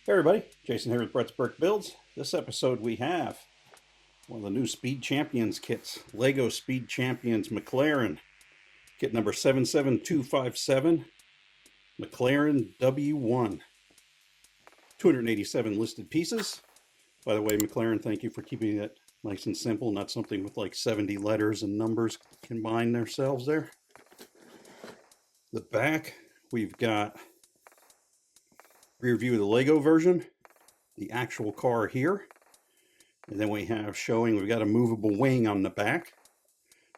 Hey everybody, Jason here with Brett's Brick Builds. This episode we have one of the new Speed Champions kits, Lego Speed Champions McLaren, kit number 77257, McLaren W1. 287 listed pieces. By the way, McLaren, thank you for keeping it nice and simple, not something with like 70 letters and numbers combined themselves there. The back, we've got rear view of the Lego version, the actual car here, and then we have showing we've got a movable wing on the back,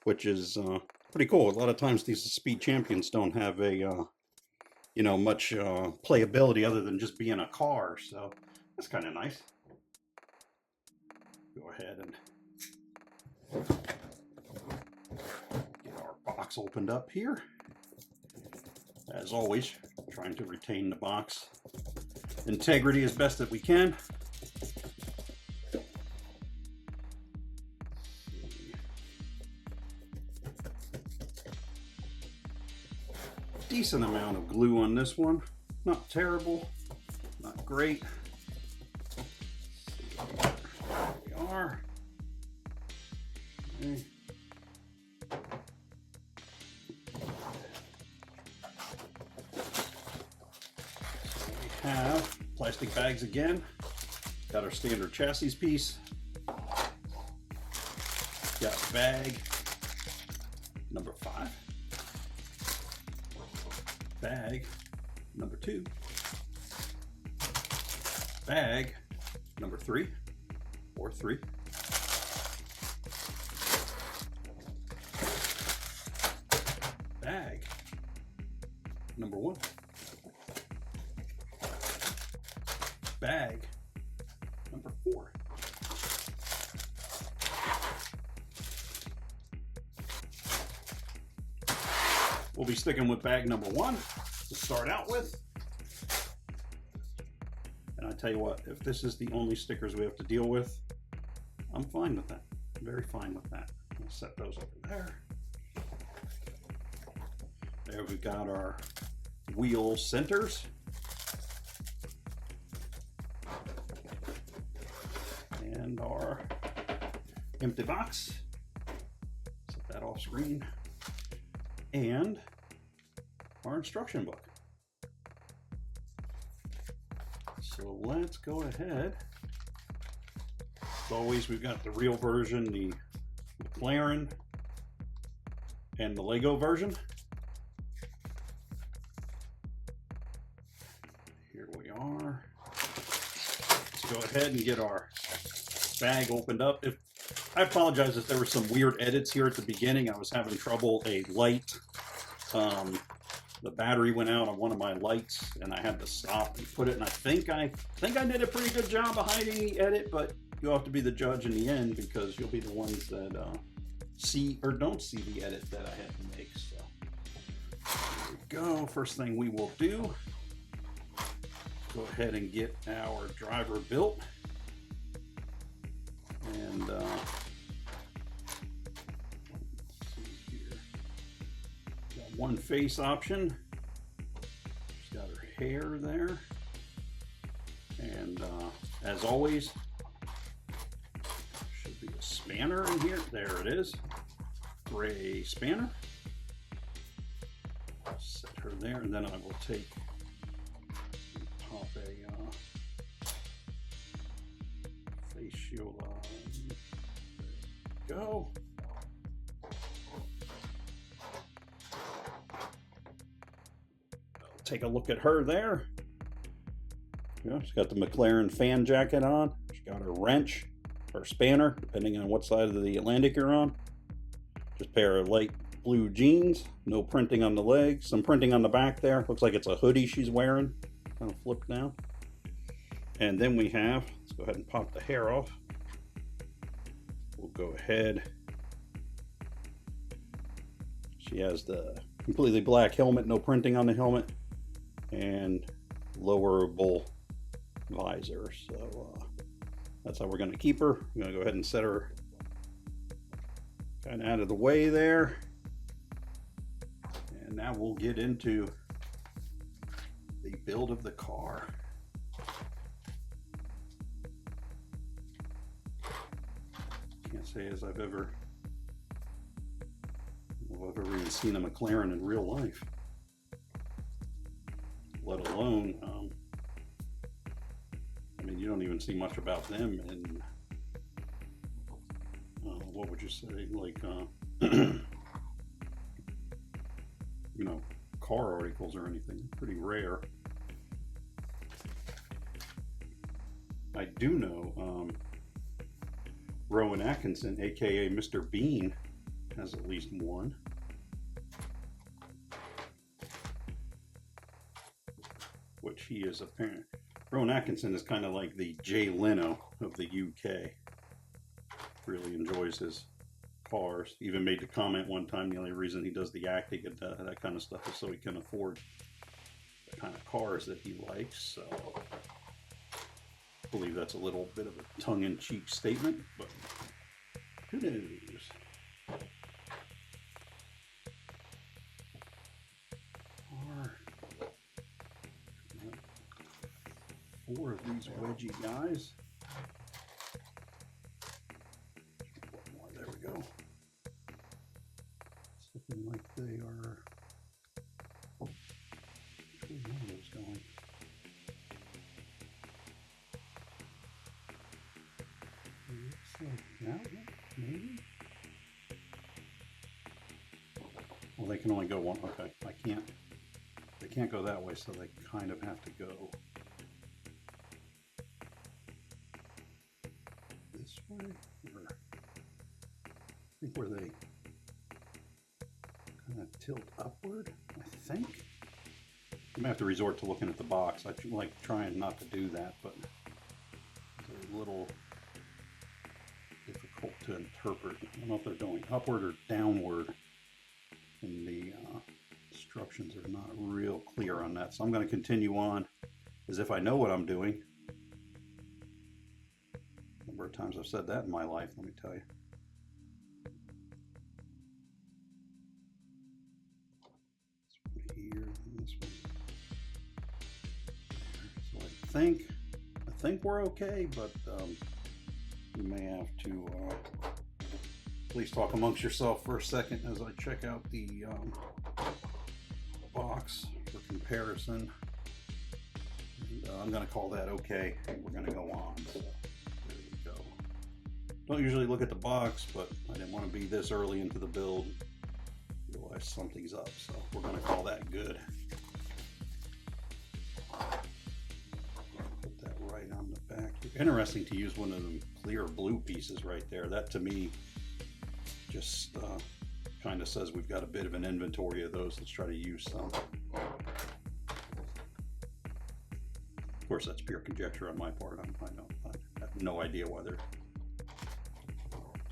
which is pretty cool. A lot of times these Speed Champions don't have a much playability other than just being a car, so that's kind of nice. Go ahead and get our box opened up here. As always, trying to retain the box integrity as best that we can. Decent amount of glue on this one. Not terrible, not great. There we are. Okay. Have plastic bags again. Got our standard chassis piece. Got bag number 5. Bag number 2. Bag number 3 or 3. Bag number 1. Bag number 4. We'll be sticking with bag number 1 to start out with. And I tell you what, if this is the only stickers we have to deal with, I'm fine with that. Very fine with that. I'll set those over there. There we've got our wheel centers. And our empty box. Set that off screen. And our instruction book. So let's go ahead. As always, we've got the real version, the McLaren, and the Lego version. Here we are. Let's go ahead and get our bag opened up. I apologize if there were some weird edits here at the beginning. I was having trouble. A light, the battery went out on one of my lights, and I had to stop and put it. And I think I did a pretty good job of hiding the edit, but you'll have to be the judge in the end because you'll be the ones that see or don't see the edit that I had to make. So here we go. First thing we will do, go ahead and get our driver built. And let's see here. Got one face option. She's got her hair there. And as always, should be a spanner in here. There it is. Gray spanner. Set her there, and then I will take and pop a face shield on. There we go. Take a look at her there. Yeah, she's got the McLaren fan jacket on. She's got her wrench, or spanner, depending on what side of the Atlantic you're on. Just a pair of light blue jeans. No printing on the legs. Some printing on the back there. Looks like it's a hoodie she's wearing. Kind of flipped down. And then we have, let's go ahead and pop the hair off. We'll go ahead. She has the completely black helmet, no printing on the helmet, and lowerable visor. So that's how we're going to keep her. I'm going to go ahead and set her kind of out of the way there. And now we'll get into the build of the car. naivete as I've ever even seen a McLaren in real life, let alone, I mean, you don't even see much about them in, what would you say, like, you know, car articles or anything. Pretty rare. I do know Rowan Atkinson, aka Mr. Bean, has at least one. Which he is apparent. Rowan Atkinson is kind of like the Jay Leno of the UK. Really enjoys his cars. Even made the comment one time the only reason he does the acting and that kind of stuff is so he can afford the kind of cars that he likes. So I believe that's a little bit of a tongue-in-cheek statement, but who knows? Four of these wedgie guys. One more, there we go. It's looking like they are. Where's one of those going? Looks like that one, maybe. Well, they can only go one. Okay, I can't. They can't go that way, so they kind of have to go this way, or I think where they kind of tilt upward, I think. I'm gonna have to resort to looking at the box. I like trying not to do that, but it's a little difficult to interpret. I don't know if they're going upward or downward, and the instructions are not real clear on that. So I'm going to continue on as if I know what I'm doing. A number of times I've said that in my life, let me tell you. This one here, and this one. So I think we're okay, but you may have to please talk amongst yourself for a second as I check out the box for comparison. And, I'm going to call that okay, and we're going to go on. So there we go. Don't usually look at the box, but I didn't want to be this early into the build. Realize something's up, so we're going to call that good. Put that right on the back. Interesting to use one of them clear blue pieces right there. That to me just kind of says we've got a bit of an inventory of those. Let's try to use some. Of course, that's pure conjecture on my part. I have no idea whether,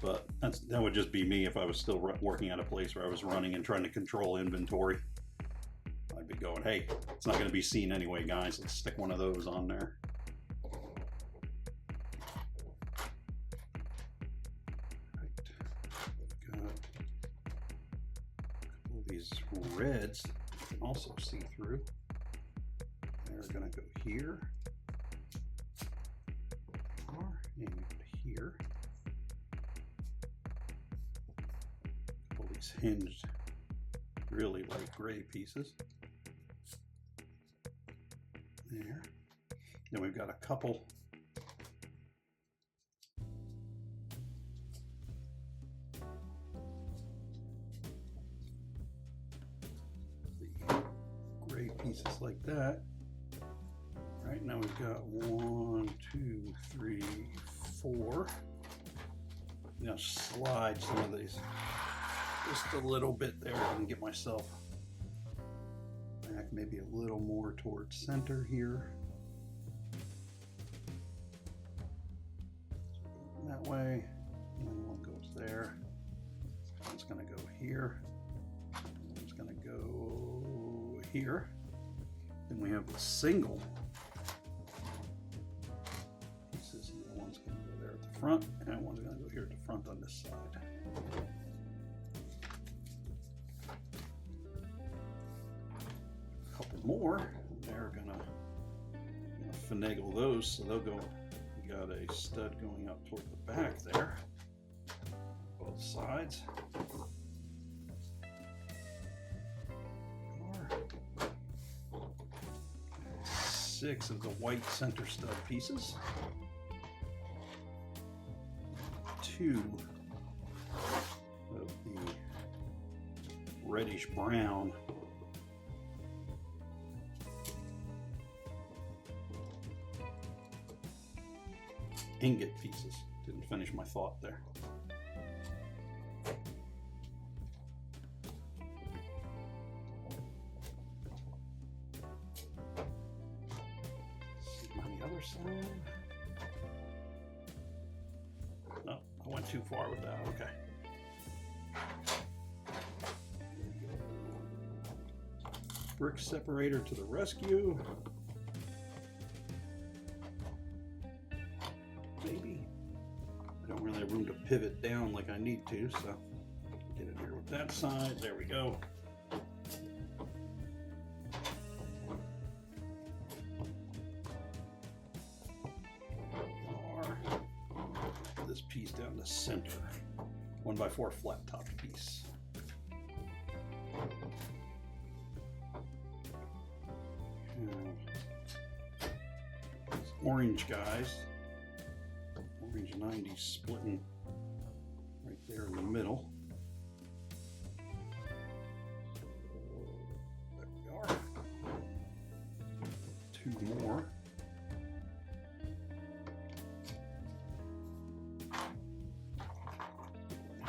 but that would just be me if I was still working at a place where I was running and trying to control inventory. I'd be going, hey, it's not going to be seen anyway, guys. Let's stick one of those on there. These reds you can also see through. They're going to go here, and here. All these hinged, really light gray pieces. There. Then we've got a couple pieces like that. Right now we've got 1, 2, 3, 4. Now slide some of these just a little bit there and get myself back maybe a little more towards center here. That way, and then one goes there. One's going to go here. One's going to go here. Then we have the single pieces. One's going to go there at the front, and one's going to go here at the front on this side. A couple more. They're going to finagle those, so they'll go. We got a stud going out toward the back there. both sides. 6 of the white center stud pieces. 2 of the reddish brown ingot pieces. Didn't finish my thought there. On the other side. No, I went too far with that. Okay. Brick separator to the rescue. Maybe. I don't really have room to pivot down like I need to, so get in here with that side. There we go. This piece down the center. 1x4 flat top piece. These orange guys. Orange 90 splitting right there in the middle. There we are. 2 more.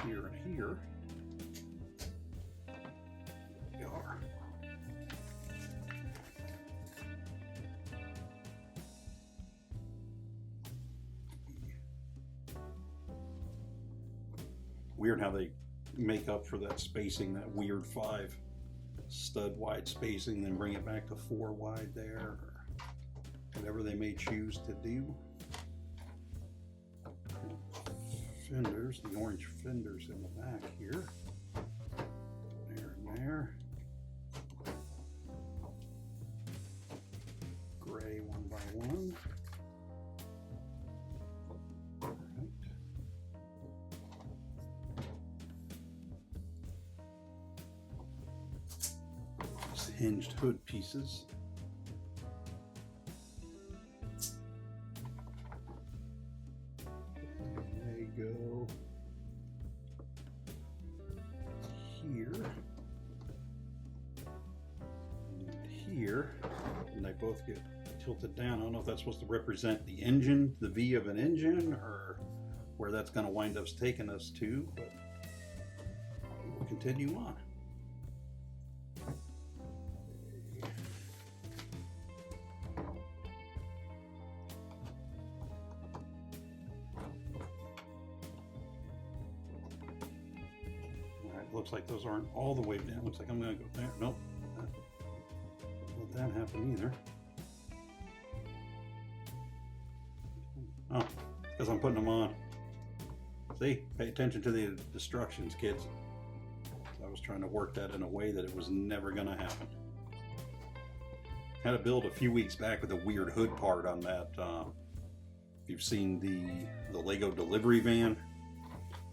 Here and here. There we are. Weird how they make up for that spacing, that weird 5 stud wide spacing, then bring it back to 4 wide there, or whatever they may choose to do. Fenders, the orange fenders in the back here. There and there. Gray 1x1. Hinged hood pieces. They go here and here, and they both get tilted down. I don't know if that's supposed to represent the engine, the V of an engine, or where that's going to wind up taking us to, but we'll continue on. Looks like those aren't all the way down. Looks like I'm going to go there. Nope. Don't let that happen either. Oh, because I'm putting them on. See? Pay attention to the instructions, kids. I was trying to work that in a way that it was never going to happen. Had a build a few weeks back with a weird hood part on that. If you've seen the Lego delivery van,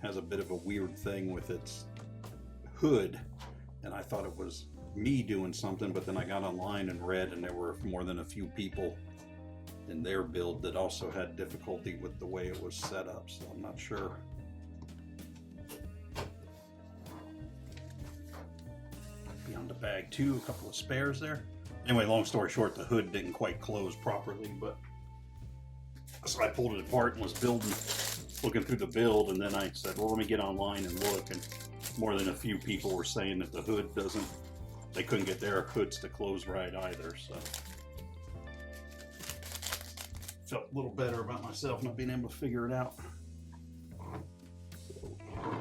has a bit of a weird thing with its hood, and I thought it was me doing something, but then I got online and read, and there were more than a few people in their build that also had difficulty with the way it was set up, so I'm not sure. Beyond the bag too, a couple of spares there. Anyway, long story short, the hood didn't quite close properly, but so I pulled it apart and was looking through the build, and then I said, well, let me get online and look, and more than a few people were saying that the hood they couldn't get their hoods to close right either, so felt a little better about myself not being able to figure it out. So we have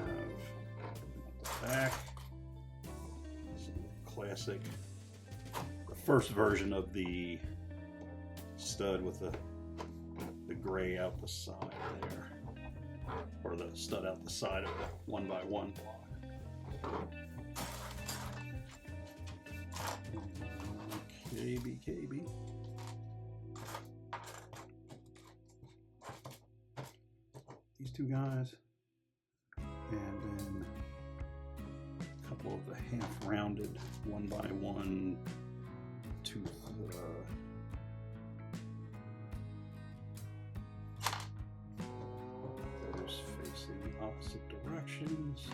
the back, some classic, the first version of the stud with the gray out the side there, or the stud out the side of the 1x1 block. KB. These two guys. and then a couple of the half-rounded 1x1 tooth those facing the opposite directions. So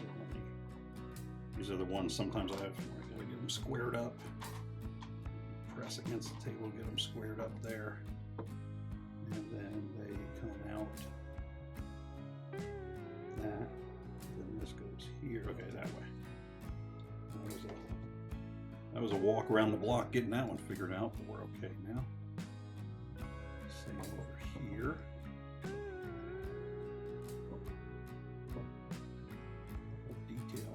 these are the ones sometimes I have where I gotta get them squared up. Press against the table, get them squared up there, and then they come out that. Then this goes here. Okay, that way. That was a walk around the block getting that one figured out, but we're okay now. Same over here. Detail.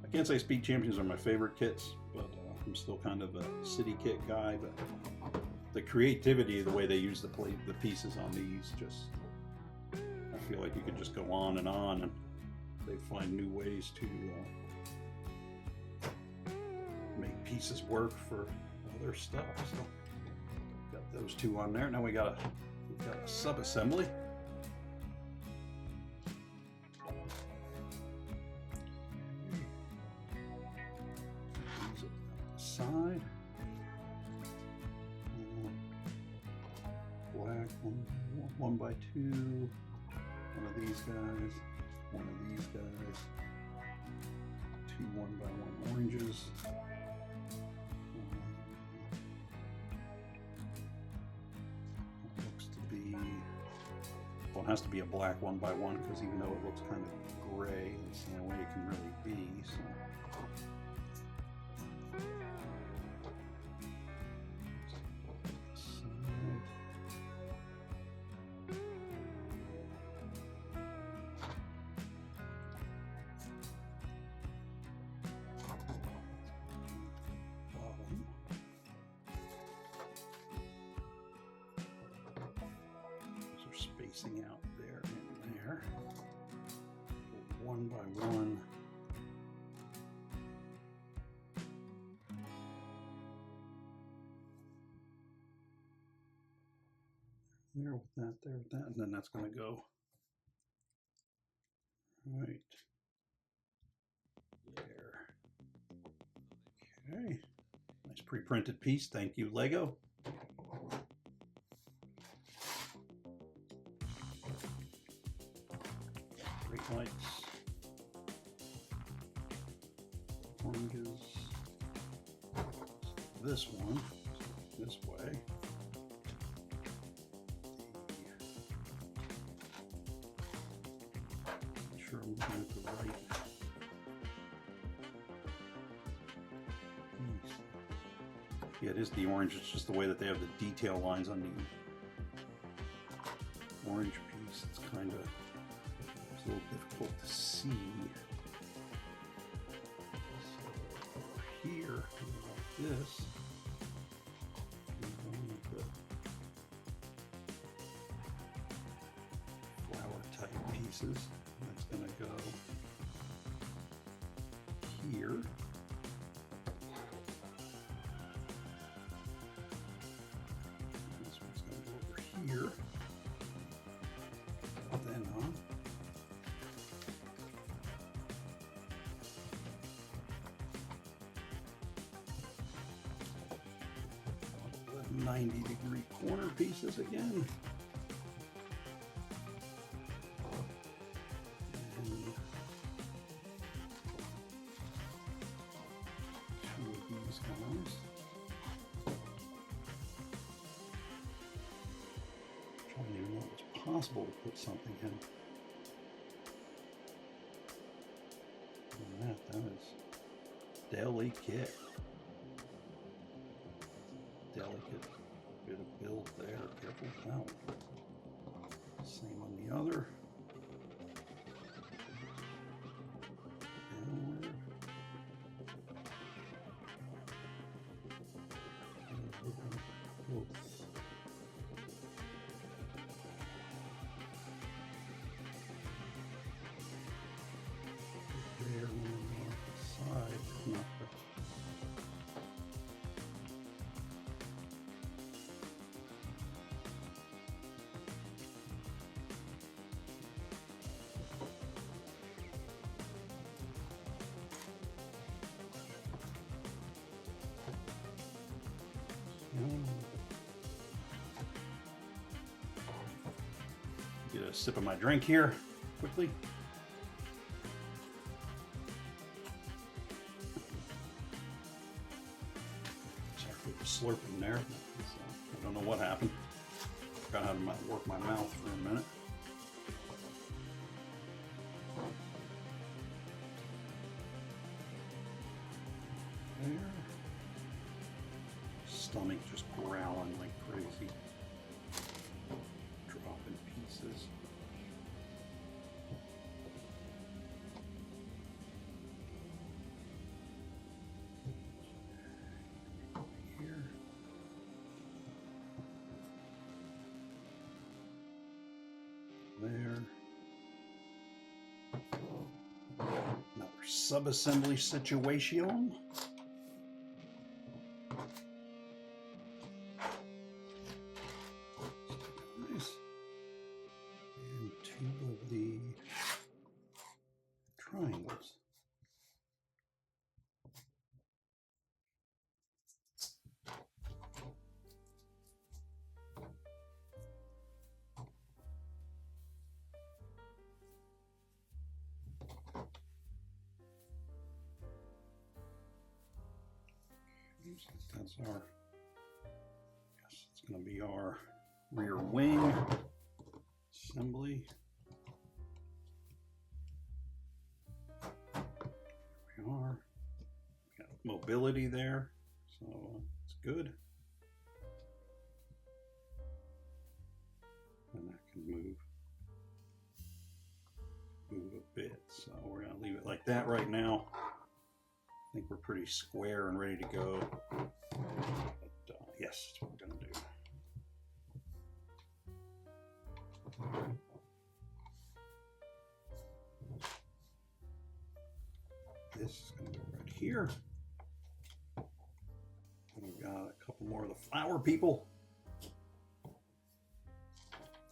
I can't say Speed Champions are my favorite kits, but I'm still kind of a city kit guy. But the creativity, the way they use the pieces on these, just I feel like you could just go on, and they find new ways to make pieces work for other stuff. So got those two on there. Now we've got a sub-assembly. Side. Black 1x2. One of these guys. One of these guys. Two 1x1 oranges. Looks to be, well, it has to be a black 1x1 because even though it looks kind of gray, it's the only way it can really be. So. Spacing out there and there. 1x1. There with that, there with that, and then that's going to go right there. Okay, nice pre-printed piece. Thank you, Lego. Brake lights, oranges. This one, this way. Make sure I'm looking at the right. Yeah, it is the orange. It's just the way that they have the detail lines on the orange piece. It's kind of a little difficult to see. So over here, like this, with the flower type pieces. That's going to go here. This one's going to go over here. Then on. 90-degree corner pieces again. And two of these guys. I don't even know if it's possible to put something in. And that is delicate. Delicate bit of build there. Careful with that one. Same on the other. Downward. Both. There on the side, not the a sip of my drink here quickly. Sorry for the slurping there. I don't know what happened. Forgot how to work my mouth for a minute. There. Stomach just growling like crazy. Dropping pieces. Here. There. Another sub-assembly situation. Nice. And two of the triangles. That's our, yes, it's going to be our rear wing assembly. There we are. Got mobility there, so it's good. And that can move a bit, so we're going to leave it like that right now. I think we're pretty square and ready to go. But yes, that's what we're going to do. This is going to go right here. And we've got a couple more of the flower people.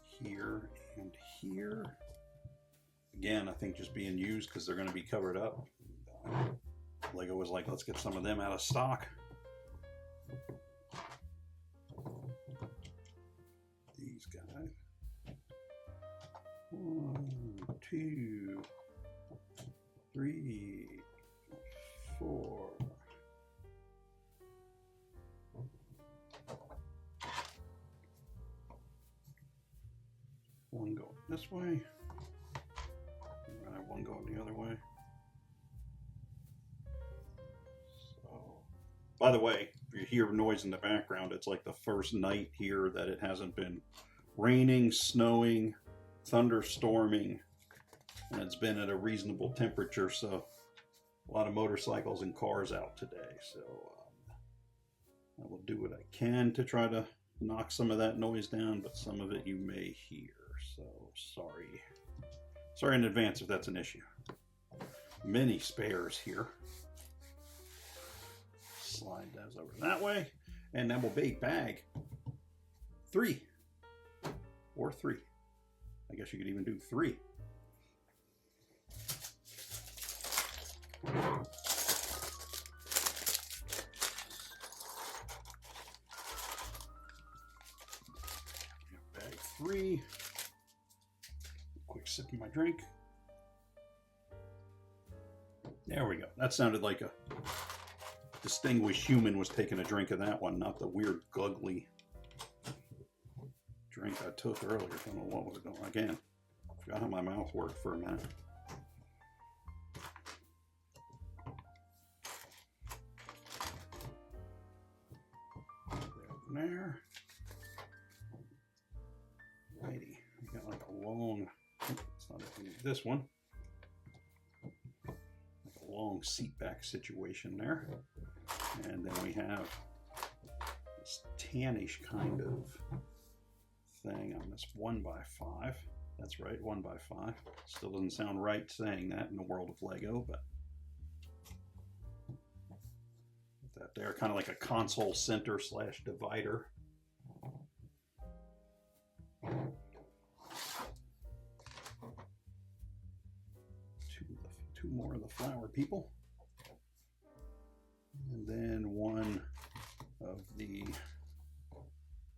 Here and here. Again, I think just being used because they're going to be covered up. Lego was like, let's get some of them out of stock. These guys. 1, 2, 3, 4. One going this way. And I have one going the other way. By the way, if you hear noise in the background, it's like the first night here that it hasn't been raining, snowing, thunderstorming, and it's been at a reasonable temperature, so a lot of motorcycles and cars out today. So I will do what I can to try to knock some of that noise down, but some of it you may hear, so sorry. Sorry in advance if that's an issue. Many spares here. Slide those over that way, and then we'll make bag 3 or 3. I guess you could even do 3. Bag 3. Quick sip of my drink. There we go. That sounded like a distinguished human was taking a drink of that one, not the weird guggly drink I took earlier. I don't know what was going on. Again, forgot how my mouth worked for a minute. There. Righty. We got like a long, it's not this one. Like a long seat back situation there. And then we have this tannish kind of thing on this 1x5. That's right, 1x5. Still doesn't sound right saying that in the world of Lego, but that there, kind of like a console center / divider. Two more of the flower people. And then one of the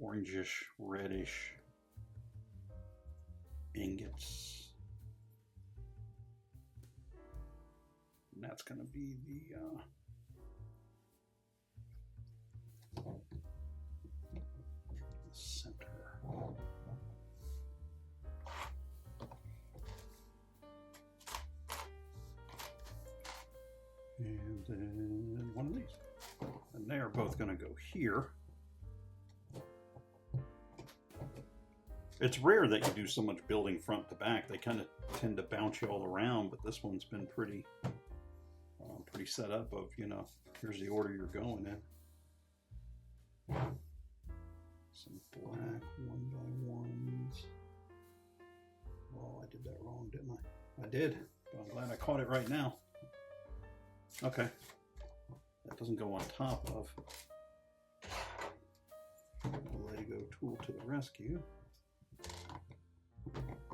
orangish, reddish ingots. And that's going to be the center. And then one of these. And they are both going to go here. It's rare that you do so much building front to back. They kind of tend to bounce you all around, but this one's been pretty set up of, you know, here's the order you're going in. Some black 1x1s. Oh, I did that wrong, didn't I? I did, but I'm glad I caught it right now. Okay. That doesn't go on top of. Lego tool to the rescue.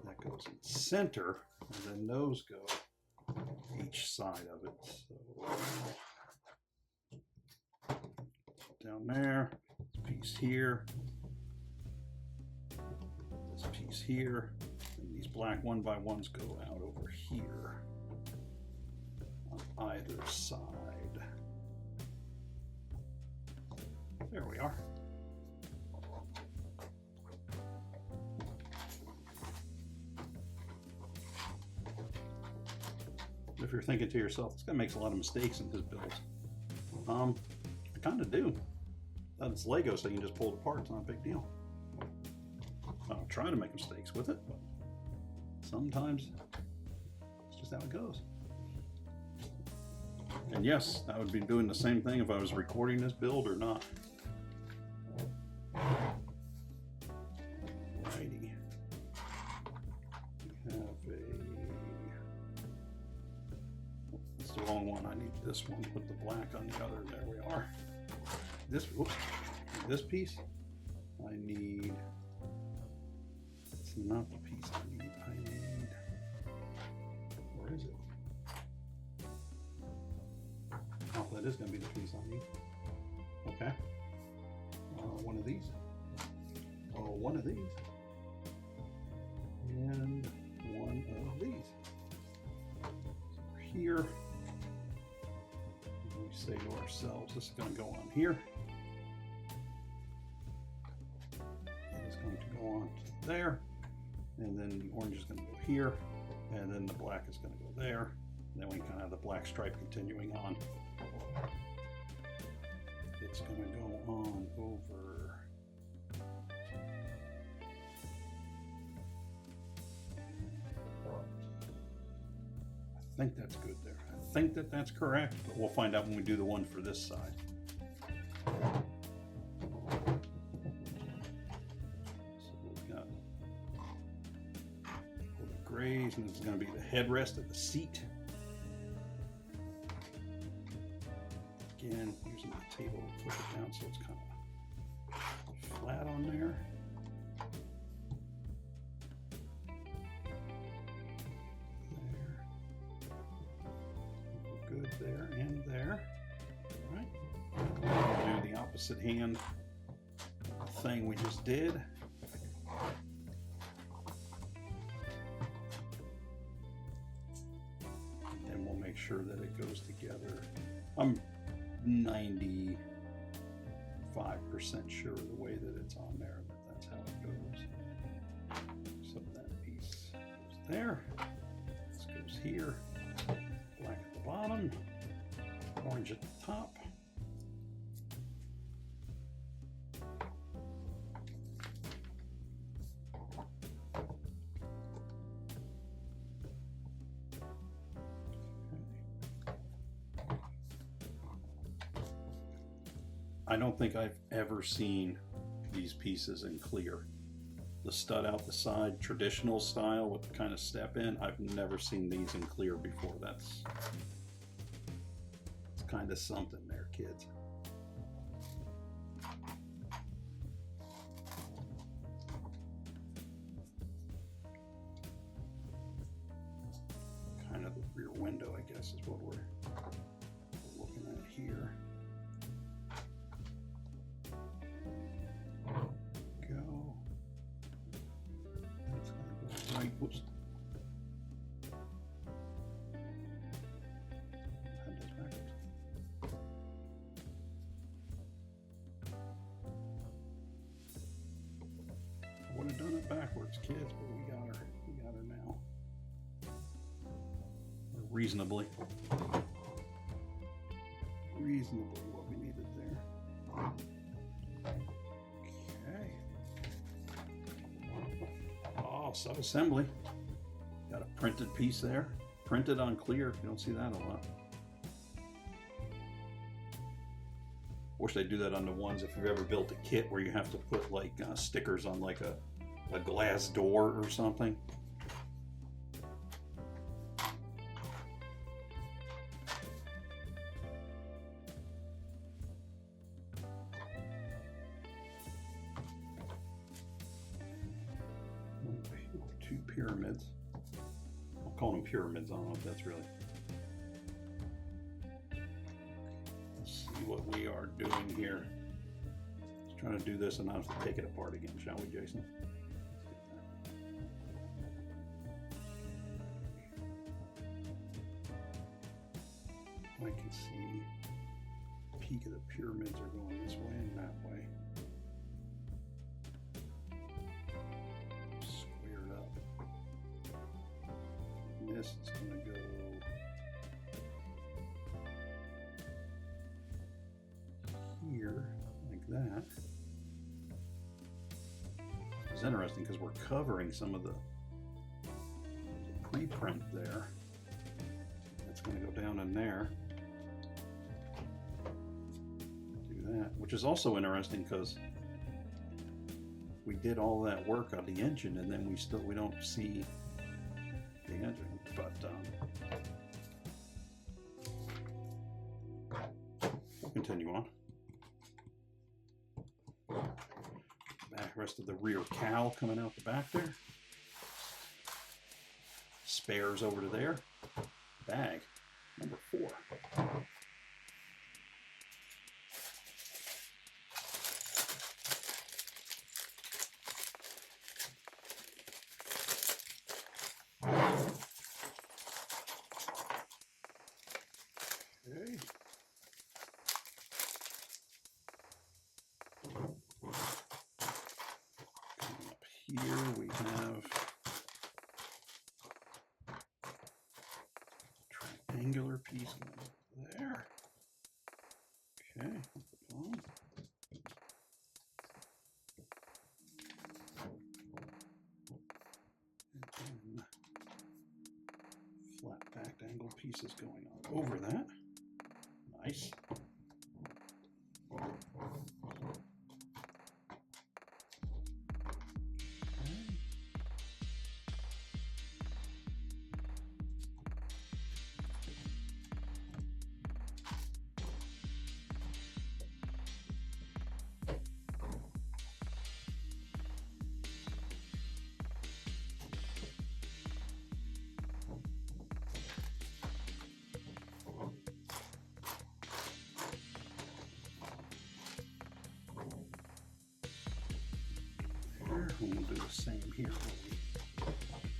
That goes in center, and then those go each side of it. So down there, this piece here, this piece here, and these black 1x1s go out over here on either side. There we are. If you're thinking to yourself, this guy makes a lot of mistakes in his builds. I kind of do. It's Lego, so you can just pull it apart. It's not a big deal. I don't try to make mistakes with it, but sometimes it's just how it goes. And yes, I would be doing the same thing if I was recording this build or not. Alrighty. We have it's the wrong one. I need this one with the black on the other. There we are. This piece, I need. It's not the piece I need. Where is it? Oh, that is going to be the piece I need. Okay. One of these. Oh, one of these. And one of these. So here. We say to ourselves, this is going to go on here. It's going to go on to there. And then the orange is going to go here. And then the black is going to go there. And then we kind of have the black stripe continuing on. It's going to go on over. I think that's good there. I think that's correct, but we'll find out when we do the one for this side. So we've got the grays, and this is going to be the headrest of the seat. Again, using the table to push it down so it's kind of flat on there. There. Good there and there. All right. We'll do the opposite hand thing we just did. And then we'll make sure that it goes together. I'm 95% sure the way that it's on there, that's how it goes. So that piece goes there, this goes here, black at the bottom, orange at the top. I don't think I've ever seen these pieces in clear. The stud out the side, traditional style with the kind of step in, I've never seen these in clear before. It's kind of something there, kids. Kind of the rear window, I guess, is what we're looking at here. kids, but we got her. We got her now. Reasonably what we needed there. Okay. Oh, sub-assembly. Got a printed piece there. Printed on clear. You don't see that a lot. Wish they'd do that on the ones if you've ever built a kit where you have to put like stickers on like a glass door or something. Two pyramids. I'll call them pyramids. I don't know if that's really. Let's see what we are doing here. Let's try to do this and not have to take it apart again, shall we, Jason? I can see the peak of the pyramids are going this way and that way. Squared up. And this is going to go here like that. It's interesting because we're covering some of the pre-print there. That's going to go down in there. That, which is also interesting because we did all that work on the engine and then we don't see the engine, but we'll continue on. Back, rest of the rear cowl coming out the back there. Spares over to there. Bag number 4. Okay. Coming up here we have triangular piece there. Okay. And then flat backed angle pieces going on over that. Nice. And we'll do the same here.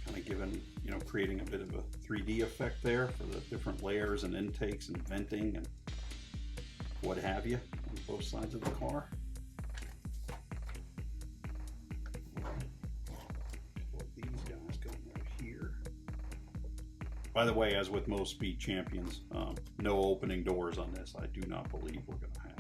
Kind of giving, creating a bit of a 3D effect there for the different layers and intakes and venting and what have you on both sides of the car. These guys go right here. By the way, as with most Speed Champions, no opening doors on this. I do not believe we're going to have.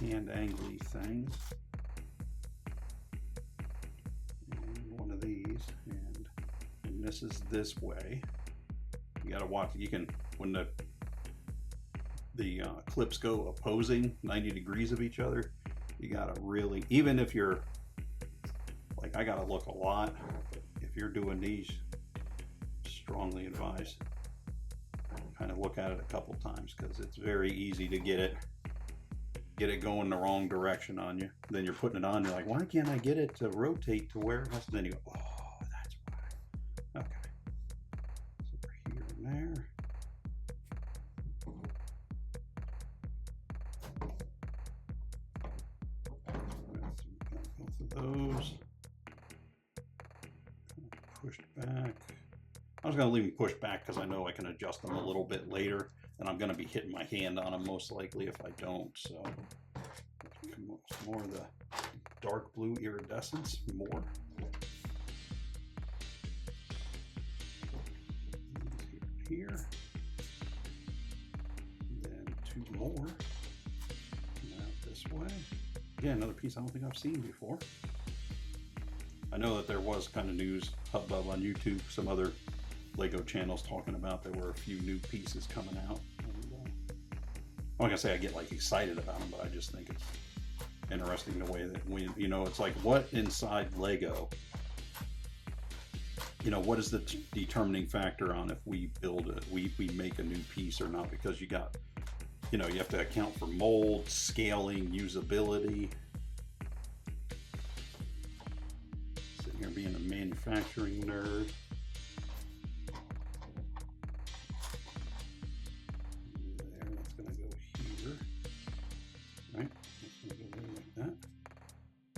Hand angly things, and one of these, and this is this way. You got to watch. You can, when the clips go opposing 90 degrees of each other, you got to really, even if you're like, I got to look a lot. If you're doing these, strongly advise kind of look at it a couple times because it's very easy to get it going the wrong direction on you. Then you're putting it on, you're like, why can't I get it to rotate to where it has to? Then you go, oh, that's why. Okay. So we're here and there. We've got both of those. pushed back. I was going to leave them pushed back because I know I can adjust them a little bit later, and I'm going to be hitting my hand on them most likely if I don't. So more of the dark blue iridescence, more. Here, and then 2 more. Out this way. Again, another piece I don't think I've seen before. I know that there was kind of news hubbub on YouTube, some other Lego channels talking about there were a few new pieces coming out. And, I'm not gonna say I get like excited about them, but I just think it's interesting the way that we, you know, it's like what inside Lego, you know, what is the determining factor on if we build it, we make a new piece or not? Because you got, you know, you have to account for mold, scaling, usability. Sitting here being a manufacturing nerd. There, that's gonna go here. Right? That's gonna go there like that.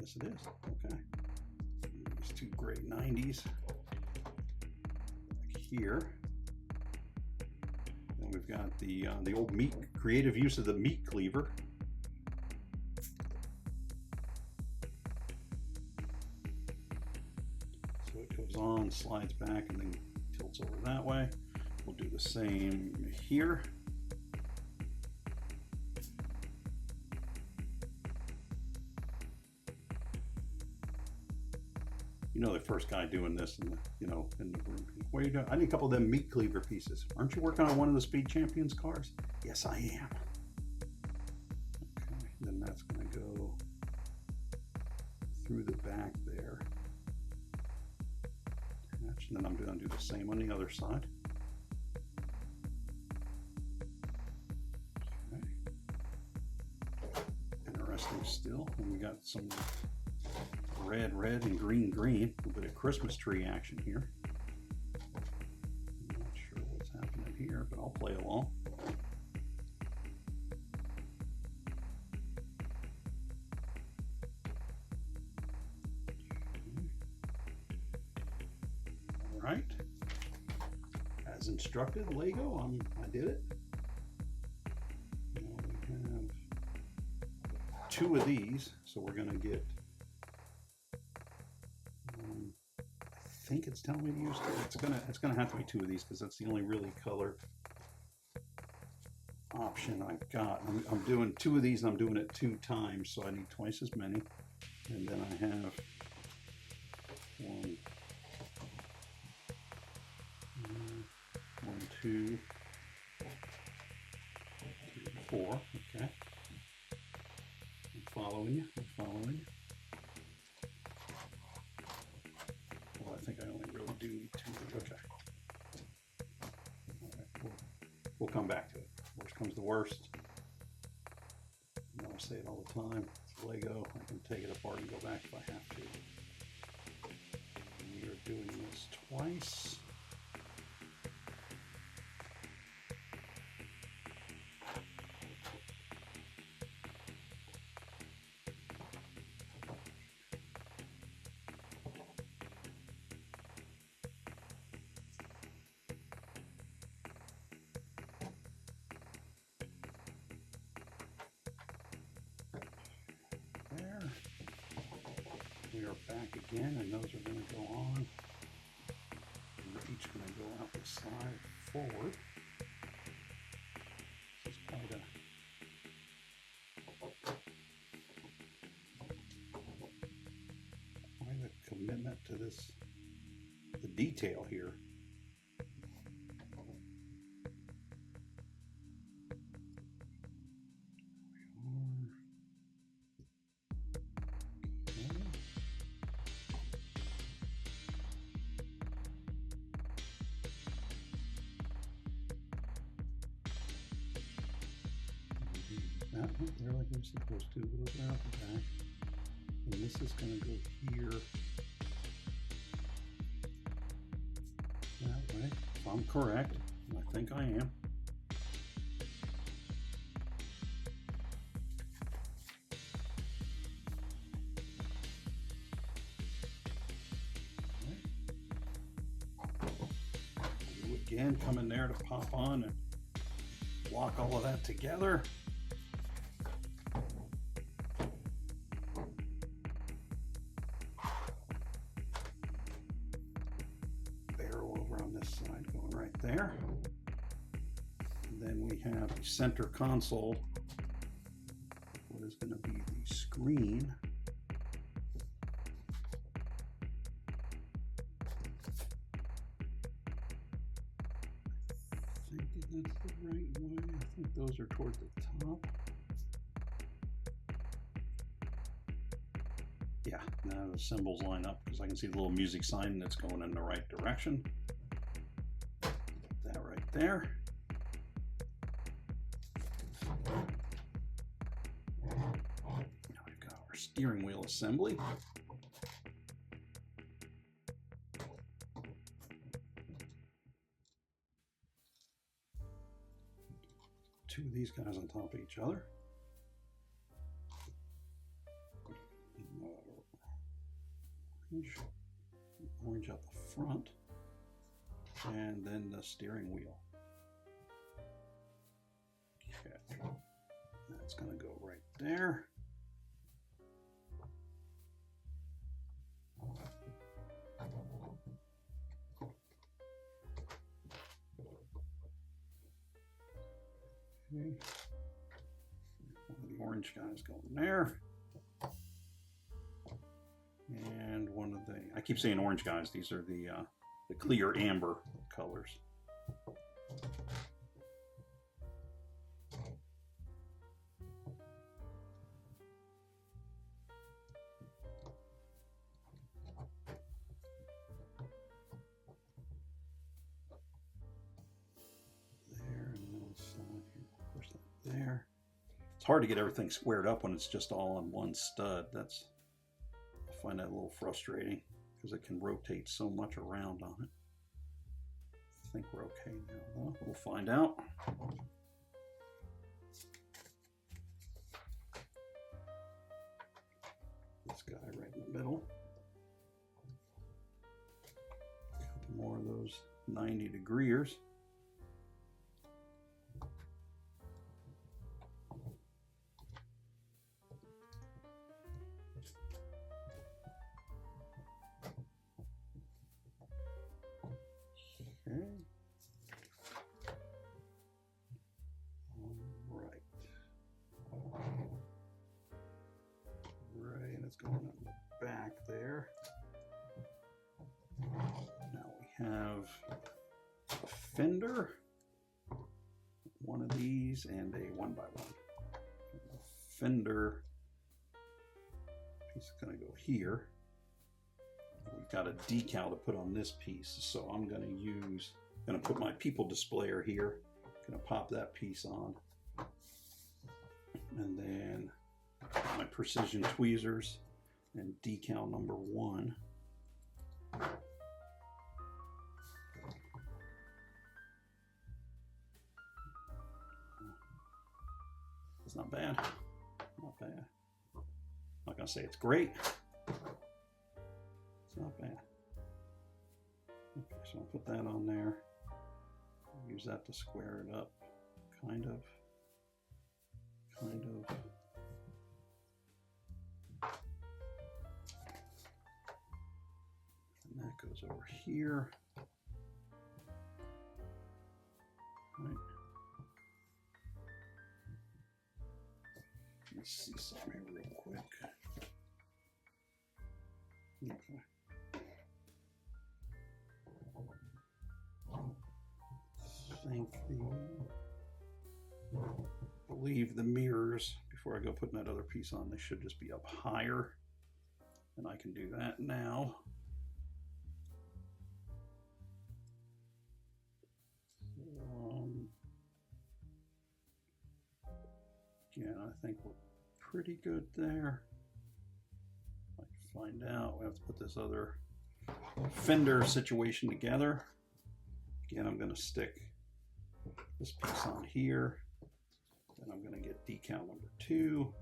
Yes, it is. Okay. These 2 gray 90s. Back here. And we've got the old meat, creative use of the meat cleaver. So it goes on, slides back, and then tilts over that way. We'll do the same here. You know, the first guy doing this in the, you know, in the room. What are you doing? I need a couple of them meat cleaver pieces. Aren't you working on one of the Speed Champions cars? Yes, I am. Okay, then that's going to go through the back there. Attach, and then I'm going to do the same on the other side. Okay. Interesting still. And we got some red, and green, a little bit of Christmas tree action here. I'm not sure what's happening here, but I'll play along. All right. As instructed, Lego, I did it. Now we have 2 of these, so we're going to get, I think it's telling me to use, it's gonna have to be 2 of these because that's the only really color option I've got. I'm doing 2 of these and I'm doing it 2 times, so I need twice as many. And then I have 1, 2, 3, 4. Okay. I'm following you. I think I only really do need 2. Okay. All right. We'll come back to it. Worst comes to worst. I know I say it all the time. It's Lego. I can take it apart and go back if I have to. And we are doing this twice. We are back again, and those are going to go on. And they're each going to go out the side forward. This is quite a commitment to this, the detail here. They're like they're supposed to, but those are out the back. And this is going to go here. That way. If I'm correct, and I think I am. again, come in there to pop on and lock all of that together. Barrel over on this side going right there. And then we have the center console, what is going to be the screen. I think that's the right way. I think those are towards the top. Yeah, now the symbols line up because I can see the little music sign and it's going in the right direction. Put that right there. Now we've got our steering wheel assembly. Two of these guys on top of each other. Orange out the front, and then the steering wheel. Okay, that's going to go right there. Okay. One of the orange guys going there. And one of the, I keep saying orange guys, these are the clear amber colors. There, and the little side here, push that there. It's hard to get everything squared up when it's just all on one stud. That's, I find that a little frustrating because it can rotate so much around on it. I think we're okay now, though. We'll find out. This guy right in the middle. A couple more of those 90 degrees. Okay. All right. Right, it's going on the back there. Now we have a fender, one of these, and a 1x1. The fender piece is going to go here. We've got a decal to put on this piece, so I'm going to put my people displayer here. Going to pop that piece on, and then my precision tweezers and decal number 1. It's not bad. Not bad. I'm not going to say it's great. It's not bad. Okay, so I'll put that on there. Use that to square it up. Kind of. And that goes over here. Right. Let's see something here real quick. Okay. I believe the mirrors, before I go putting that other piece on, they should just be up higher, and I can do that now. Again, I think we're pretty good there. I can find out. We have to put this other fender situation together. Again, I'm going to stick this piece on here. Then I'm going to get decal number 2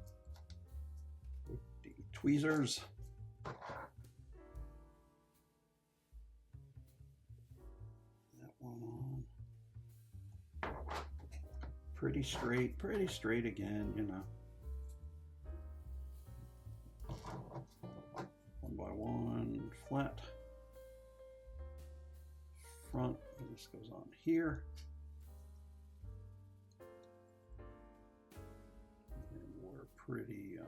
with the tweezers. That one on. pretty straight again, you know. One by one, flat. Front, and this goes on here. And we're pretty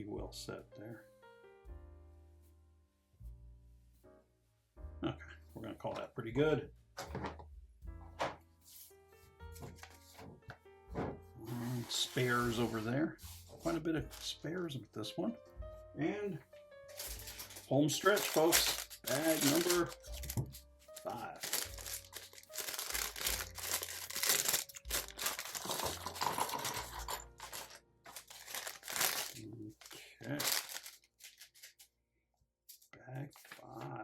well set there. Okay, we're gonna call that pretty good. Spares over there. Quite a bit of spares with this one. And home stretch, folks. Bag number 5. Okay. Bag 5.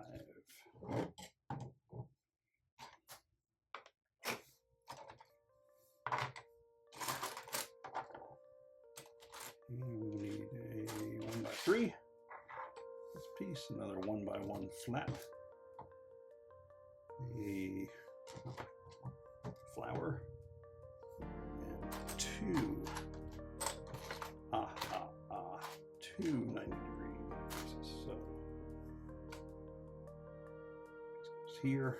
And we need a 1x3. This piece, another 1x1 flat. A flower. And 2. Two 90-degree pieces. So this goes here.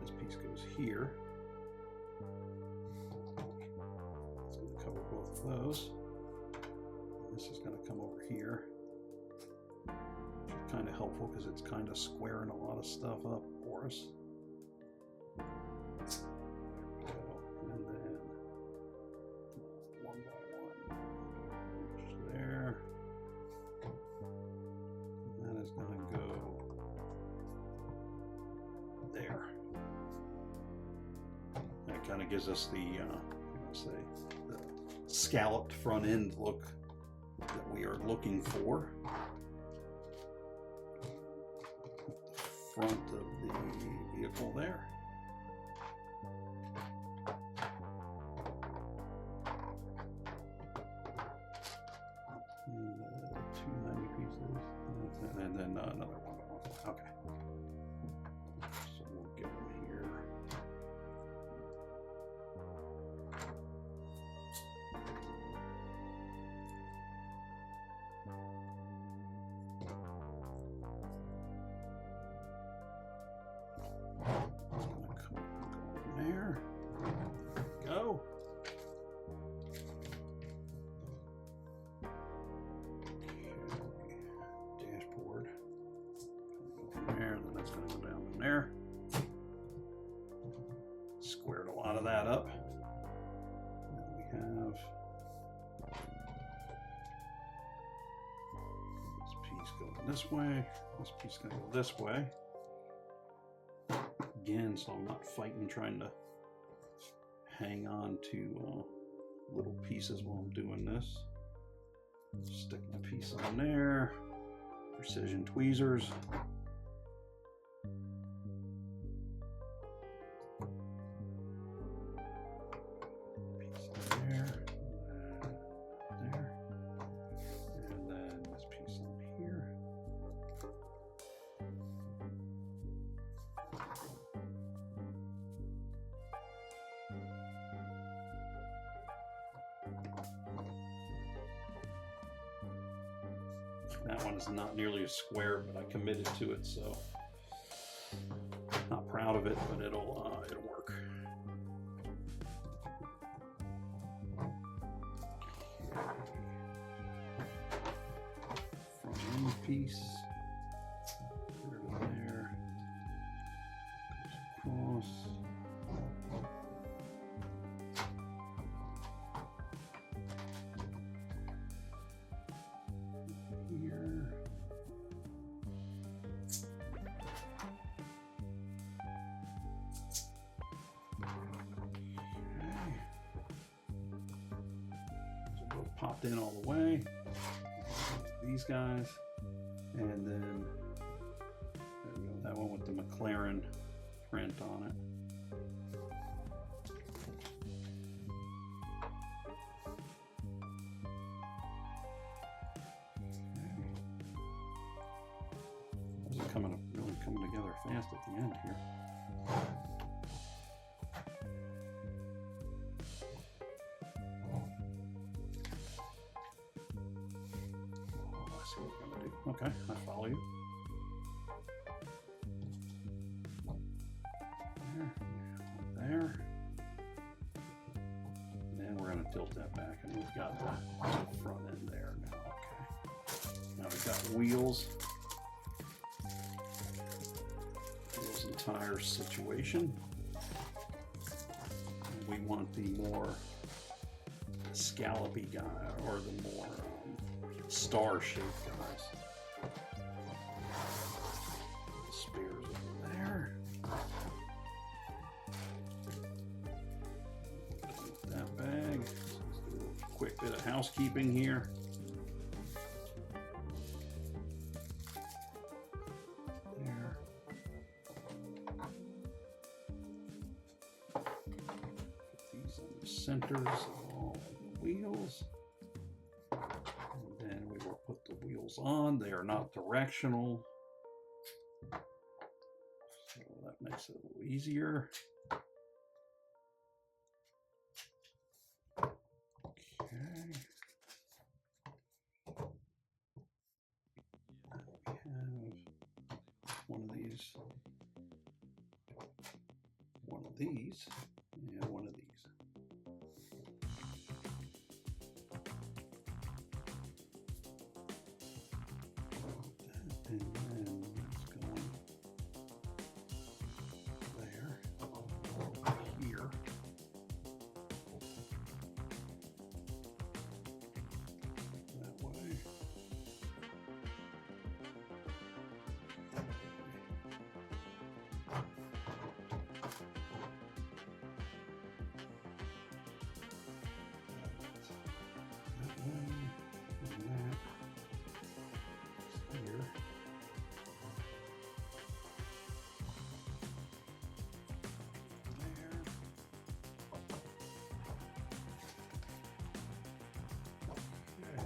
This piece goes here. It's going to cover both of those. This is going to come over here. Kind of helpful because it's kind of squaring a lot of stuff up for us. There we go. And then 1x1 just there. And that is going to go there. That kind of gives us the, the scalloped front end look that we are looking for. Front of the vehicle there. And 290 pieces. And then another 1x1. Okay. So we'll get them here. There. Go. Okay. Dashboard. Go from there, and then that's going to go down in there. Squared a lot of that up. And we have this piece going this way. This piece going to go this way. Again, so I'm not fighting trying to hang on to little pieces while I'm doing this. Stick my piece on there. Precision tweezers. Piece there. There. And then this piece on here. That one is not nearly as square, but I committed to it, so not proud of it, but it'll work. Front end piece, there to there, goes across. Popped in all the way. These guys, and then there we go. That one with the McLaren print on it. Those are really coming together fast at the end here. Okay, I follow you. There. And we're going to tilt that back, and we've got the front end there now. Okay. Now we've got wheels. Wheels and tires situation. And we want the more scallopy guy, or the more star-shaped guys. Spares over there. That bag. Let's do a quick bit of housekeeping here. There. Put these on the centers of all the wheels. And then we will put the wheels on. They are not directional, so that makes it a little easier. Okay. We have one of these, and one of these. And then it's going there, here. That way.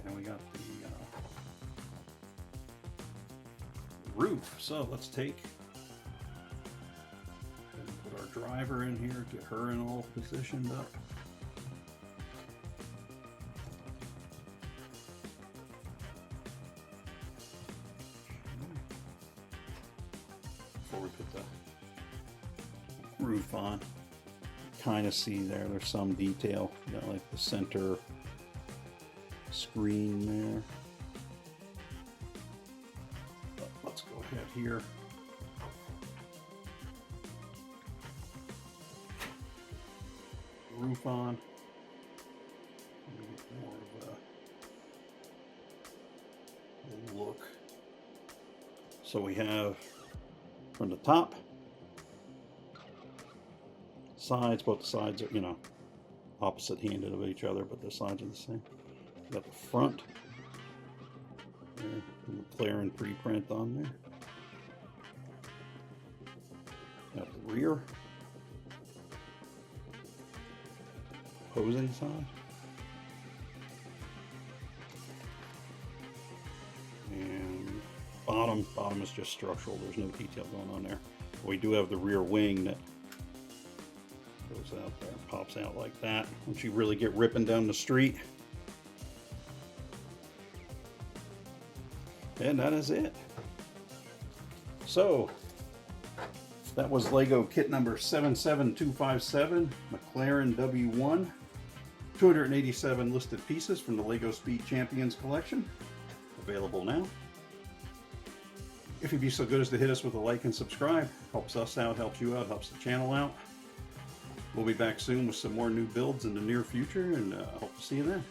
And we got the roof. So let's take and put our driver in here, get her in all positioned up. Before we put the roof on, kind of see there's some detail. You got like the center screen there. But let's go ahead here. Roof on. Get more of a look. So we have from the top, sides, both the sides are, opposite handed of each other, but the sides are the same. Got the front there, McLaren preprint on there. Got the rear, opposing side, and bottom is just structural. There's no detail going on there. We do have the rear wing that goes out there, pops out like that. Once you really get ripping down the street. And that is it. So that was Lego kit number 77257, McLaren W1, 287 listed pieces from the Lego Speed Champions collection, available now. If you'd be so good as to hit us with a like and subscribe, helps us out, helps you out, helps the channel out. We'll be back soon with some more new builds in the near future, and hope to see you then.